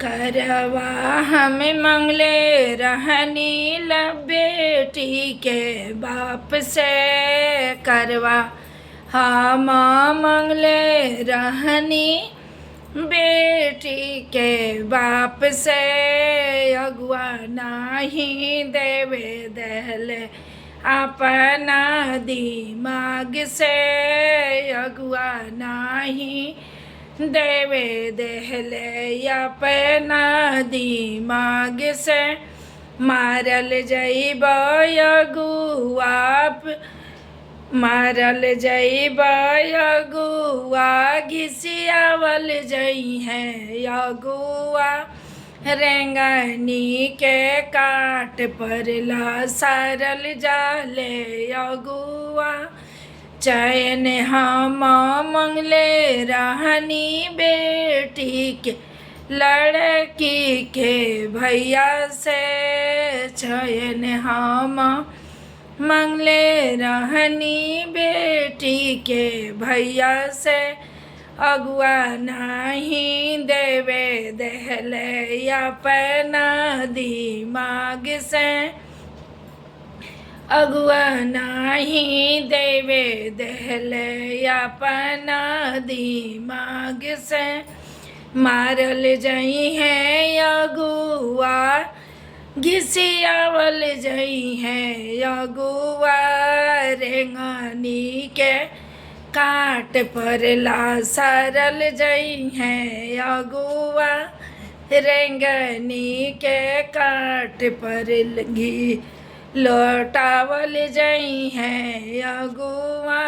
करवा हमें मंगले रहनी बेटी के बाप से करवा हम मंगले रहनी बेटी के बाप से अगुआ नाही देवे दहले अपना दिमाग से अगुआ नाही देवे दहले अपना दिमाग से मारल जइब अगुआ मारल जइब अगुआ घिसियावल जई है अगुआ रेंगनी के काट पर ला सारल जाले अगुआ चैन हम मंगले रहनी बेटी के लड़की के भैया से चैन हम मंगले रहनी बेटी के भैया से अगुआ नहीं देवे दहले अपना दिमाग से अगुआ नहीं देवे दहले अपना दिमाग से मारल जई है अगुआ घिसियावल जई है अगुआ रेंगनी के काट पर ला सारल जई है अगुआ रेंगनी के काट पर लगी लौटावल जई है अगुआ।